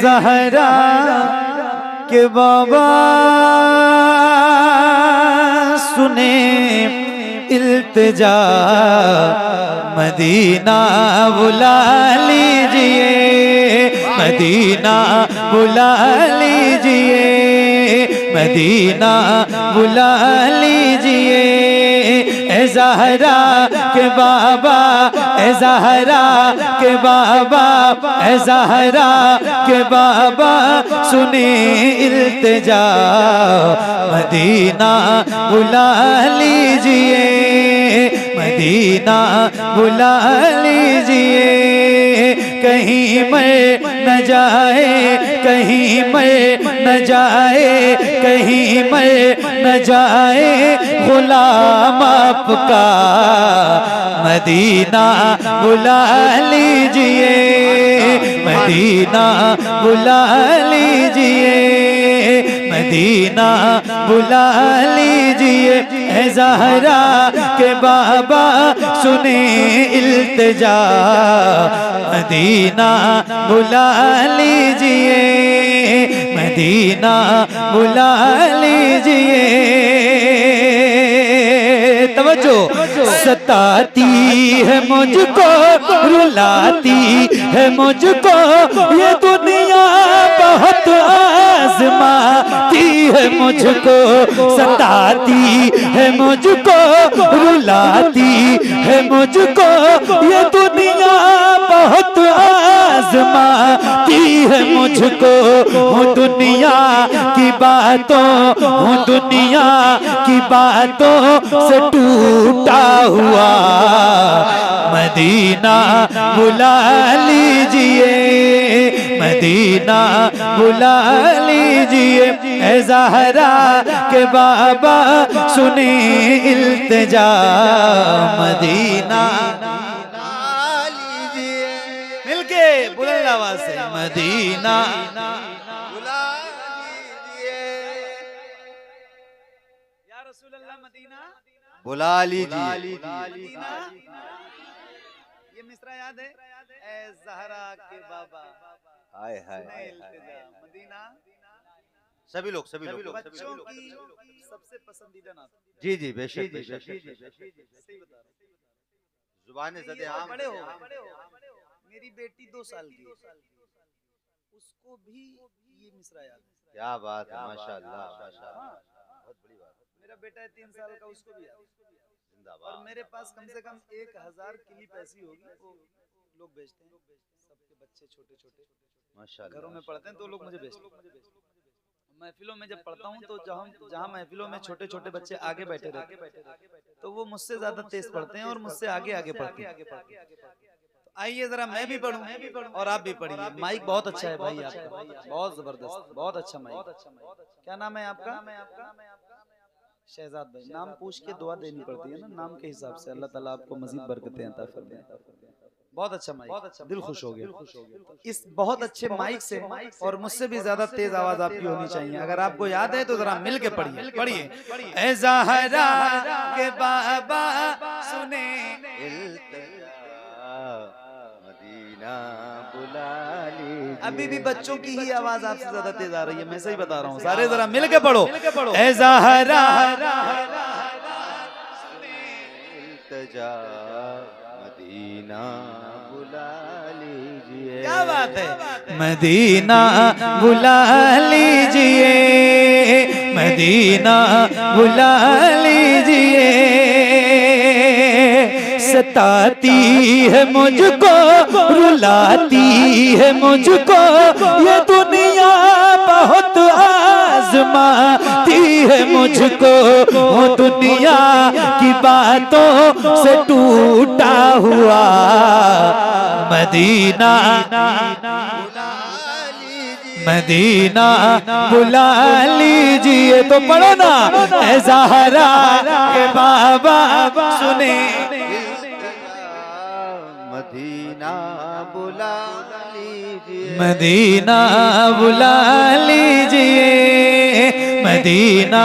ज़हरा के बाबा सुने इल्तिजा, मदीना बुला लीजिए, मदीना बुला लीजिए, मदीना बुला लीजिए। ए ज़हरा के बाबा, ए ज़हरा के बाबा, ए ज़हरा के बाबा सुने इल्तिजा, मदीना बुला लीजिए, मदीना बुला लीजिए। कहीं मर न जाए, कहीं मर न जाए, कहीं मर न जाए गुलाम आपका, मदीना बुला लीजिए, मदीना बुला लीजिए, मदीना बुला लीजिए। ए ज़हरा के बाबा सुने इल्तिजा, मदीना बुला लीजिए, मदीना बुला लीजिए। तवज्जो। सताती है मुझको, रुलाती है मुझको ये दुनिया, बहुत आज़माती है मुझको, सताती है मुझको, रुलाती है मुझको ये दुनिया, बहुत आज़माती है मुझको। हूँ दुनिया की बातों, हूँ दुनिया की बातों से टूटा हुआ, मदीना बुला लीजिए, मदीना बुला लीजिए। ए ज़हरा के बाबा सुने इल्तिजा, मदीना बुला लीजिए। मिलके बुलंद आवाज से, मदीना बुला लीजिए। या रसूल अल्लाह मदीना बुला लीजिए। ये मिसरा याद है? ए ज़हरा के बाबा, हाय हाय मदीना। सभी लोग बच्चों की सबसे पसंदीदा नात। जी जी बेशक बेशक, सही बता रहा हूं। जुबान ज़दे आम बड़े हो। मेरी बेटी 2 साल की, उसको भी ये मिसरा याद है। क्या बात है, माशाअल्लाह माशाअल्लाह, बहुत बड़ी बात। मेरा बेटा है 3 साल का, उसको भी याद है। और मेरे पास कम से कम 1000 क्लिप ऐसी होगी, वो लोग भेजते हैं, सबके बच्चे छोटे छोटे माशाअल्लाह घरों में पढ़ते हैं, तो लोग मुझे भेजते हैं। महफिलों में जब पढ़ता हूँ तो जहाँ महफिलों में छोटे छोटे बच्चे आगे बैठे रहते हैं, तो वो मुझसे ज्यादा तेज पढ़ते हैं और मुझसे आगे आगे पढ़ते हैं। तो आइए जरा मैं भी पढ़ूं और आप भी पढ़िए। माइक बहुत अच्छा है भाई आपका, बहुत जबरदस्त, बहुत अच्छा माइक। क्या नाम है आपका? शहजाद भाई। नाम पूछ के दुआ देनी पड़ती है ना, नाम के हिसाब से अल्लाह ताला आपको मजीद बरकतें अता फरमाए। बहुत अच्छा माइक, दिल खुश हो गया इस बहुत अच्छे माइक से। और मुझसे भी ज्यादा तेज आवाज आपकी होनी चाहिए। अगर आपको याद है तो जरा मिल के पढ़िए, पढ़िए। ए ज़हरा के बाबा सुने मदीना बुला लीजिए। अभी भी बच्चों की ही आवाज आपसे ज्यादा तेज आ रही है, मैं सही बता रहा हूँ। सारे जरा मिल के पढ़ो। ए ज़हरा इल्तिजा, मदीना बुला लीजिए। क्या बात है, मदीना बुला लीजिए, मदीना बुला लीजिए। सताती है मुझको, रुलाती है मुझको ये दुनिया, बहुत आज़माती है मुझको। वो दुनिया की बातों से टूटा हुआ, मदीना मदीना बुला लीजिए। तो पढ़ो ना, ए ज़हरा के बाबा सुने मदीना बुला लीजिए, मदीना बुला लीजिए, मदीना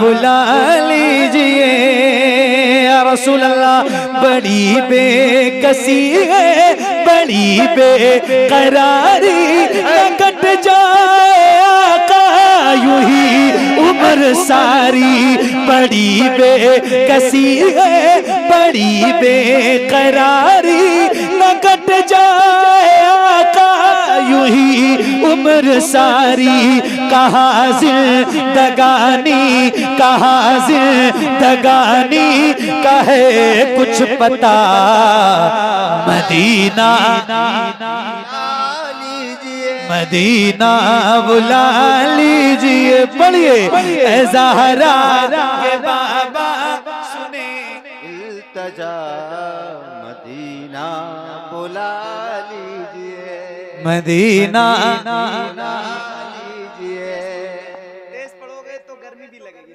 बुला लीजिए। या रसूल अल्लाह, बड़ी बेकसी है, बड़ी बेकरारी कट जाए आका यूं ही उम्र सारी, बड़ी बेकसी है बड़ी बेकरारी न कट जाए आका यूं ही उम्र सारी। कहाँ जिंदगानी कहाँ जिंदगानी कहे कुछ पता मदीना मदीना बुला लीजिए। पढ़िए ऐ ज़हरा के बाबा सुने इल्तिजा मदीना बुला लीजिए, मदीना लीजिए। तेज पढ़ोगे तो गर्मी भी लगेगी।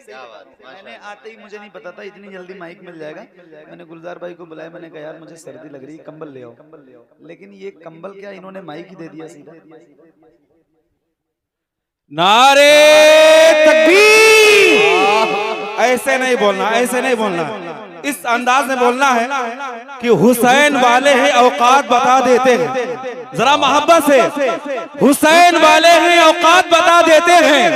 मैंने आते ही मुझे नहीं पता था इतनी जल्दी माइक मिल जाएगा। मैंने गुलजार भाई को बुलाया, मैंने कहा यार मुझे सर्दी लग रही है, कंबल ले आओ। लेकिन ये कंबल क्या, इन्होंने माइक ही दे दिया सीधा। नारे तकबीर। ऐसे नहीं बोलना, ऐसे नहीं बोलना, इस अंदाज में बोलना है कि हुसैन वाले हैं औकात बता देते हैं। जरा मोहब्बत से, हुसैन वाले हैं औकात बता देते हैं,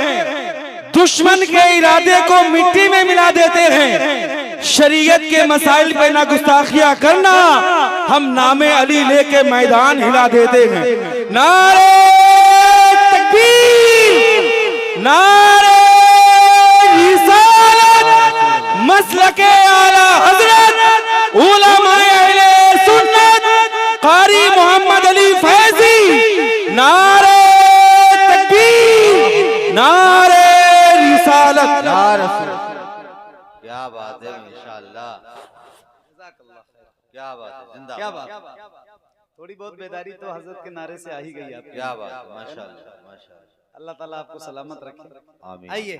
दुश्मन के इरादे को मिट्टी में मिला देते हैं, शरीयत के मसाइल पे ना गुस्ताखियां करना, हम नामे अली लेके मैदान हिला देते हैं। नारे तकबीर, नारे रिसालत, मसलके आला हजरत उलमाए अहले सुन्नत कारी मोहम्मद अली फैजी। नारे तकबीर, नारे रिसालत। क्या बात है, इंशाअल्लाह क्या बात है, जिंदा क्या बात। थोड़ी बहुत बेदारी तो हजरत के नारे से आ ही गई आपकी। क्या बात है, माशाअल्लाह माशाअल्लाह। अल्लाह ताला आपको सलामत रखे। आमीन। आइए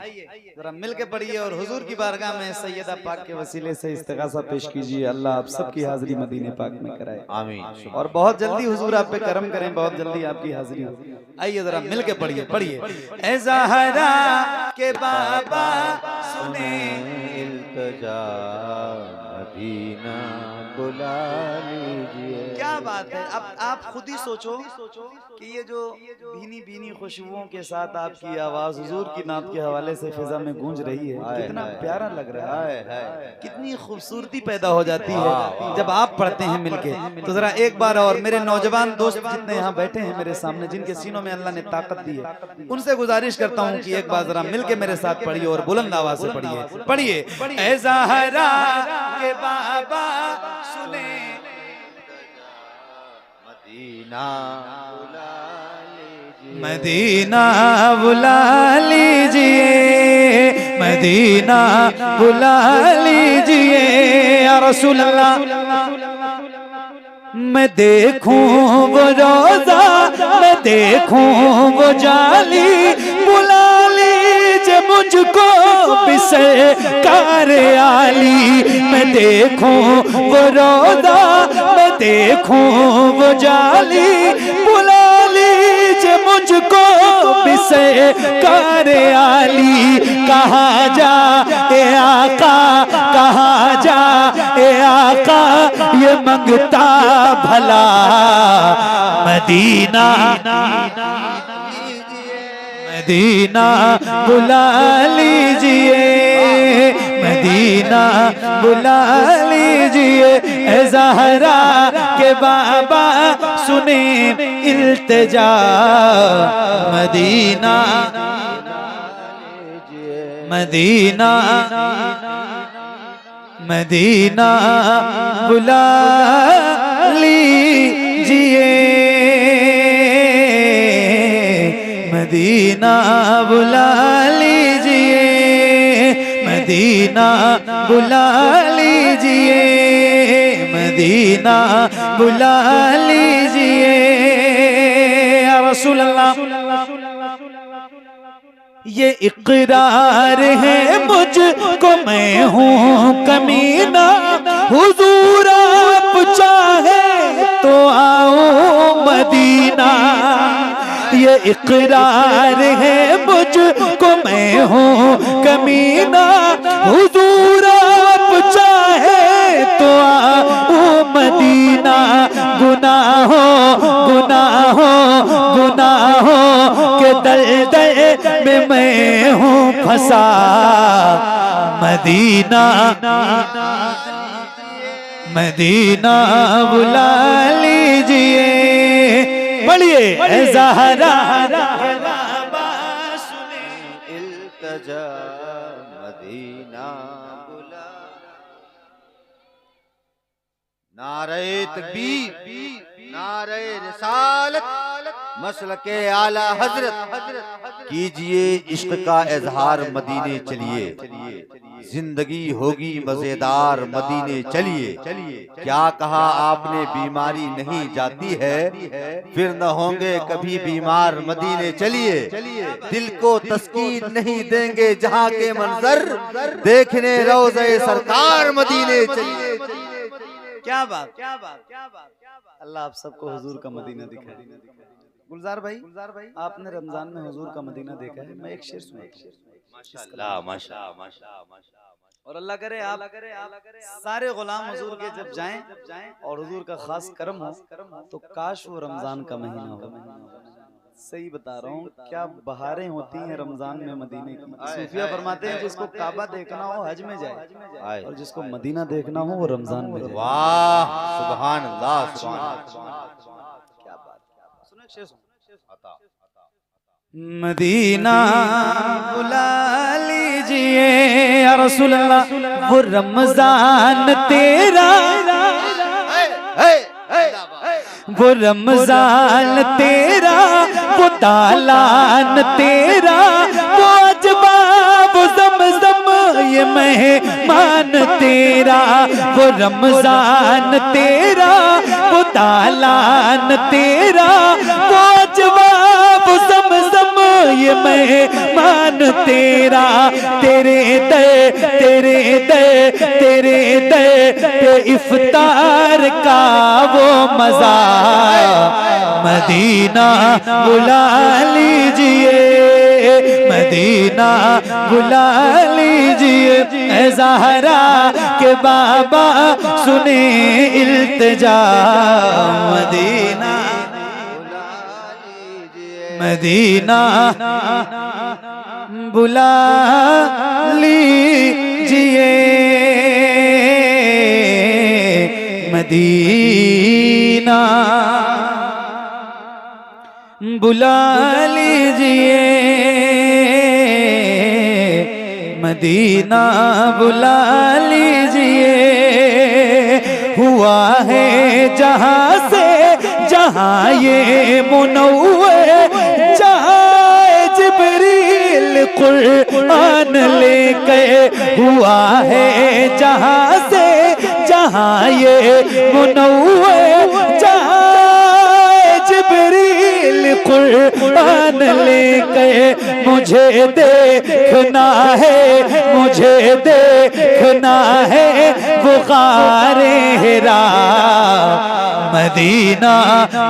जरा मिल के पढ़िए और हुजूर की बारगाह में सैयदा पाक के वसीले से इस्तिगासा पेश कीजिए। अल्लाह आप सबकी हाजिरी मदीने पाक में कराए। आमीन। और बहुत जल्दी हुजूर आप पे करम करें, बहुत जल्दी आपकी हाजिरी हो। आइए जरा मिल के पढ़िए, पढ़िए। ऐ ज़हरा के बाबा सुने इल्तिजा मदीना बुला लीजिए। क्या बात है। अब आप खुद ही सोचो कि ये जो भीनी भीनी खुशबुओं के साथ आपकी आवाज हुजूर की नात के हवाले से फिजा में गूंज रही है, कितना प्यारा लग रहा है, कितनी खूबसूरती पैदा हो जाती है जब आप पढ़ते हैं मिलके। तो जरा एक बार और मेरे नौजवान दोस्त जितने यहाँ बैठे हैं मेरे सामने, जिनके सीनों में अल्लाह ने ताकत दी है, उनसे गुजारिश करता हूँ कि एक बार जरा मिलके मेरे साथ पढ़िए और बुलंद आवाज से पढ़िए। पढ़िए ऐ ज़हरा के बाबा सुने मदीना बुला लीजिए, मदीना बुला लीजिए या रसूल अल्लाह। मैं देखूं वो रोजा, मैं देखूं वो जाली, बुला लीजिए मुझको बिसरकार आली। मैं देखूं वो रोजा, मैं देखूं वो जाली, बुला लीजिए मुझको बिसरकार आली। कहाँ जा ए आका, कहाँ जा ए आका, ये मंगता भला मदीना मदीना बुला लीजिए, मदीना बुला लीजिए। ऐ ज़हरा के बाबा सुने इल्तिजा मदीना मदीना मदीना बुला लीजिए, मदीना बुला लीजिए, मदीना बुला लीजिए, मदीना बुला लीजिए या रसूल अल्लाह। ये इकरार है मुझको मैं हूँ कमीना, हुजूर आप चाहे तो आओ मदीना। ये इकरार है मुझको मैं हूँ कमीना, हुजूर आप चाहे तो आओ मदीना। गुनाहों के दलदल में मैं हूँ फंसा। मदीना मदीना बुला लीजिए, पढ़िए ए ज़हरा इल्तिजा मदीना बुला। नारे तकबीर, नारे रिसालत, मसलके आला हजरत। कीजिए इश्क का इजहार मदीने चलिए, जिंदगी होगी मजेदार मदीने चलिए। क्या कहा आपने बीमारी नहीं जाती है, फिर न होंगे कभी बीमार मदीने चलिए। दिल को तस्कीन नहीं देंगे जहाँ के मंजर, देखने रोज़े सरकार मदीने चलिए। क्या बात, क्या बात, क्या बात। अल्लाह आप सबको हुजूर का मदीना दिखाए। गुलजार भाई, आपने रमजान में हुजूर का मदीना देखा है? मैं एक शेर सुनाता हूं। माशाअल्लाह, माशाअल्लाह, माशाअल्लाह। और अल्लाह करे आप सारे गुलाम हुजूर के जब जाएं और हुजूर का खास करम हो, तो काश वो रमजान का महीना हो। सही बता रहा हूँ, क्या बहारें होती हैं रमजान में मदीने की। सूफिया फरमाते हैं जिसको काबा देखना हो हज में जाए, और जिसको मदीना देखना हो वो रमजान में जाए। वाह, सुभान अल्लाह, सुभान अल्लाह। क्या बात, सुनो एक शेर सुनो। मदीना बुला लीजिए या रसूल अल्लाह, वो रमजान तेरा, वो रमजान तेरा, वो तालान तेरा, वो अजबाब ज़मज़म ये मेहमान तेरा। वो रमजान तेरा, वो तालान तेरा, वो अजबाब ज़मज़म ये मेहमान तेरा। तेरे दे तेरे दे तेरे दे पे इफ्तार का वो मजा। मदीना बुला लीजिए, मदीना बुला लीजिए ए ज़हरा के बाबा सुने इल्तिजा। मदीना मदीना बुला लीजिए, मदीना बुला लीजिए, मदीना बुला लीजिए। हुआ है जहाँ से जहाँ ये मुनव्वर, जहाँ जिब्रील कुरान लेके। हुआ है जहाँ से जहाँ ये मुनव्वर, जहाँ जिब्रील कुरान लेके। मुझे देखना है, मुझे देखना है वो गारे हिरा। मदीना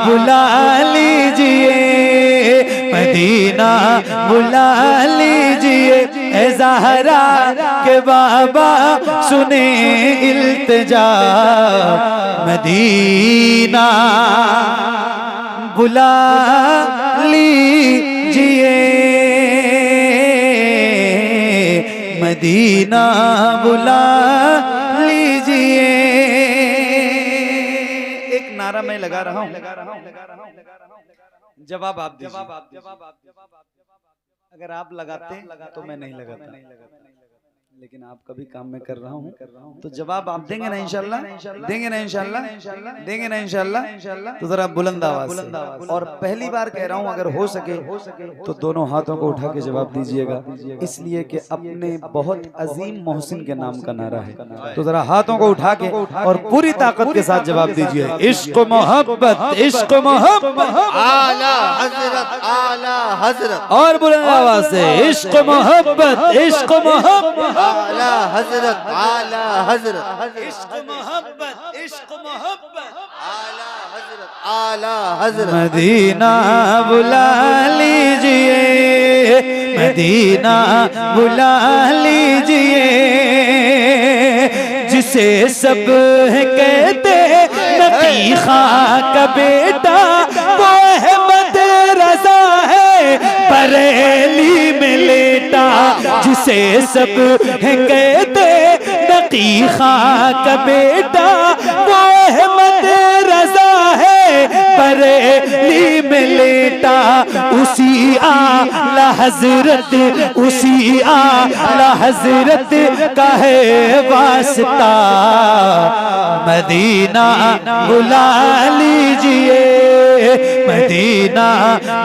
बुला लीजिए, मदीना बुला लीजिए ए ज़हरा के बाबा सुने इल्तिजा। मदीना बुला लीजिए, मदीना बुला लीजिए। एक नारा मैं लगा रहा हूँ, जवाब आप दीजिए। अगर आप लगाते तो मैं नहीं लगाता, लेकिन आप कभी काम में कर रहा हूँ तो जवाब आप देंगे ना इंशाल्लाह, देंगे ना इंशाल्लाह, देंगे ना इंशाल्लाह। तो जरा बुलंद आवाज से, और पहली बार कह रहा हूँ अगर हो सके तो दोनों हाथों को उठा के जवाब दीजिएगा, इसलिए कि अपने बहुत अजीम मोहसिन के नाम का नारा है। तो जरा हाथों को उठा के और पूरी ताकत के साथ जवाब दीजिए। इश्क मोहब्बत, इश्क मोहब्बत, आला हजरत, आला हजरत। और बुलंद आवाज से इश्क मोहब्बत, इश्क मोहब्बत, आला हजरत, आला हजरत। इश्क मोहब्बत, इश्क मोहब्बत, आला हजरत, आला हजरत। मदीना बुला लीजिए, मदीना बुला लीजिए। जिसे सब कहते नकी खां का बेटा वो अहमद रजा है, बरेली में लेटा जिसे सब है कहते। नकी खां का बेटा वो अहमद रजा है, बरेली में लेटा। उसी आला हजरत, उसी आला हजरत का है वास्ता। मदीना बुला लीजिए, मदीना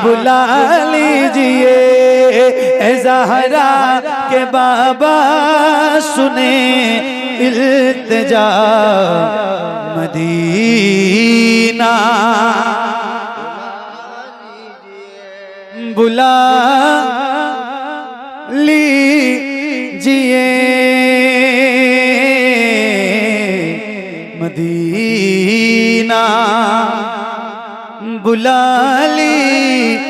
बुला लीजिए। ए ज़हरा के बाबा सुने इल्तिजा, मदीना बुला लीजिए, मदीना बुला लीजिए।